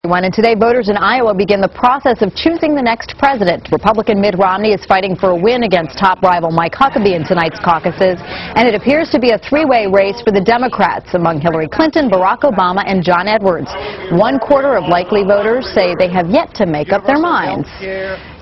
And today, voters in Iowa begin the process of choosing the next president. Republican Mitt Romney is fighting for a win against top rival Mike Huckabee in tonight's caucuses, and it appears to be a three-way race for the Democrats among Hillary Clinton, Barack Obama, and John Edwards. 1/4 of likely voters say they have yet to make up their minds.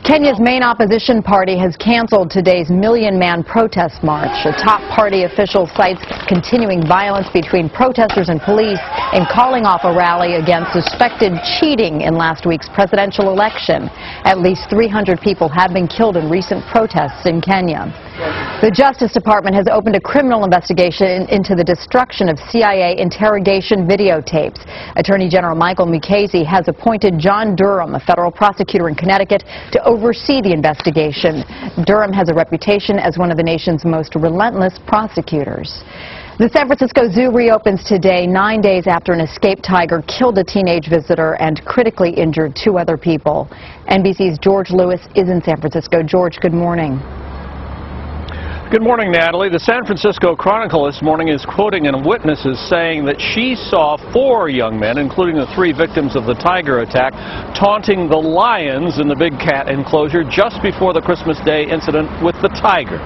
Kenya's main opposition party has canceled today's million-man protest march. A top party official cites continuing violence between protesters and police in calling off a rally against suspected cheating in last week's presidential election. At least 300 people have been killed in recent protests in Kenya. The Justice Department has opened a criminal investigation into the destruction of CIA interrogation videotapes. Attorney General Michael Mukasey has appointed John Durham, a federal prosecutor in Connecticut, to oversee the investigation. Durham has a reputation as one of the nation's most relentless prosecutors. The San Francisco Zoo reopens today, 9 days after an escaped tiger killed a teenage visitor and critically injured 2 other people. NBC's George Lewis is in San Francisco. George, good morning. Good morning, Natalie. The San Francisco Chronicle this morning is quoting witnesses saying that she saw 4 young men, including the 3 victims of the tiger attack, taunting the lions in the big cat enclosure just before the Christmas Day incident with the tiger.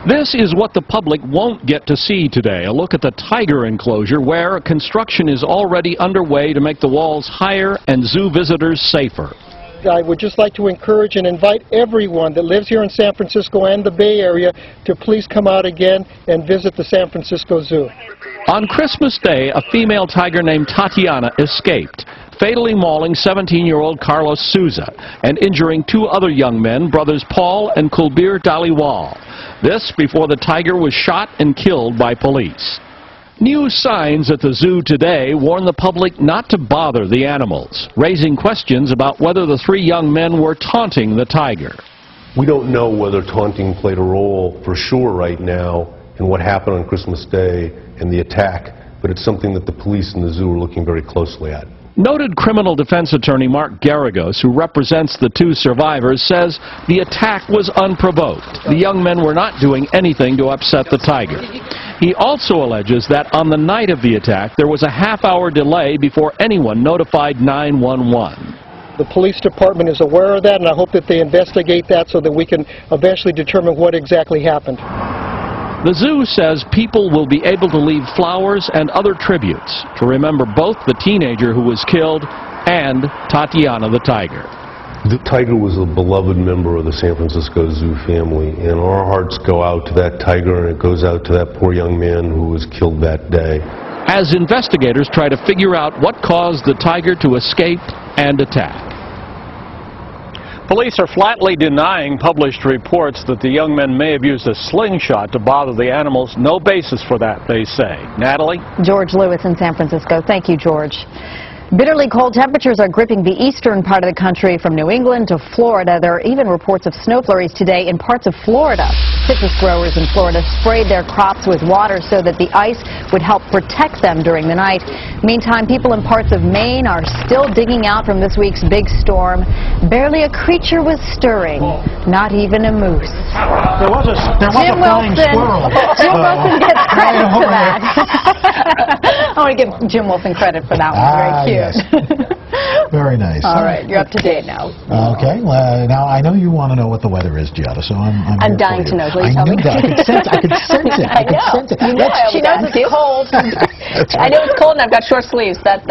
This is what the public won't get to see today. A look at the tiger enclosure, where construction is already underway to make the walls higher and zoo visitors safer. I would just like to encourage and invite everyone that lives here in San Francisco and the Bay Area to please come out again and visit the San Francisco Zoo. On Christmas Day, a female tiger named Tatiana escaped, fatally mauling 17-year-old Carlos Souza and injuring 2 other young men, brothers Paul and Kulbir Dhaliwal. This before the tiger was shot and killed by police. New signs at the zoo today warn the public not to bother the animals, raising questions about whether the 3 young men were taunting the tiger. We don't know whether taunting played a role for sure right now in what happened on Christmas Day and the attack, but it's something that the police and the zoo are looking very closely at. Noted criminal defense attorney Mark Garagos, who represents the 2 survivors, says the attack was unprovoked. The young men were not doing anything to upset the tiger. He also alleges that on the night of the attack, there was a half-hour delay before anyone notified 911. The police department is aware of that, and I hope that they investigate that so that we can eventually determine what exactly happened. The zoo says people will be able to leave flowers and other tributes to remember both the teenager who was killed and Tatiana the tiger. The tiger was a beloved member of the San Francisco Zoo family, and our hearts go out to that tiger, and it goes out to that poor young man who was killed that day. As investigators try to figure out what caused the tiger to escape and attack. Police are flatly denying published reports that the young men may have used a slingshot to bother the animals. No basis for that, they say. Natalie? George Lewis in San Francisco. Thank you, George. Bitterly cold temperatures are gripping the eastern part of the country from New England to Florida. There are even reports of snow flurries today in parts of Florida. Citrus growers in Florida sprayed their crops with water so that the ice would help protect them during the night. Meantime, people in parts of Maine are still digging out from this week's big storm. Barely a creature was stirring, not even a moose. There was a flying squirrel. Jim Wilson gets credit for that. I want to give Jim Wilson credit for that one. Very cute. Yes. Very nice. All right, you're up to date now. Okay, well, now I know you want to know what the weather is, Giada, so I'm dying to know. Will you I tell knew me? that. I could sense it. I could sense it. She knows it's cold. I know it's cold and I've got short sleeves. But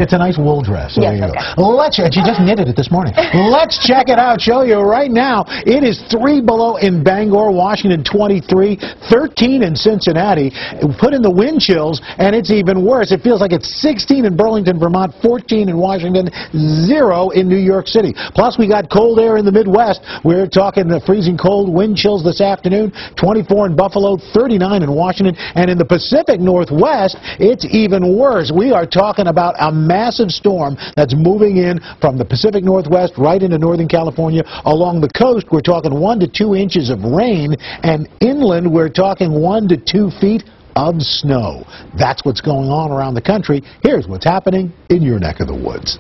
it's a nice wool dress. So yes, there you okay. go. She just knitted it this morning. Let's check it out. Show you right now. It is 3 below in Bangor, Washington 23, 13 in Cincinnati. Put in the wind chills and it's even worse. It feels like it's 16 in Burlington, Vermont, 14 in Washington, 0 in New York City. Plus, we got cold air in the Midwest. We're talking the freezing cold wind chills this afternoon, 24 in Buffalo, 39 in Washington, and in the Pacific Northwest, it's even worse. We are talking about a massive storm that's moving in from the Pacific Northwest right into Northern California. Along the coast, we're talking 1 to 2 inches of rain, and inland, we're talking 1 to 2 feet of snow. That's what's going on around the country. Here's what's happening in your neck of the woods.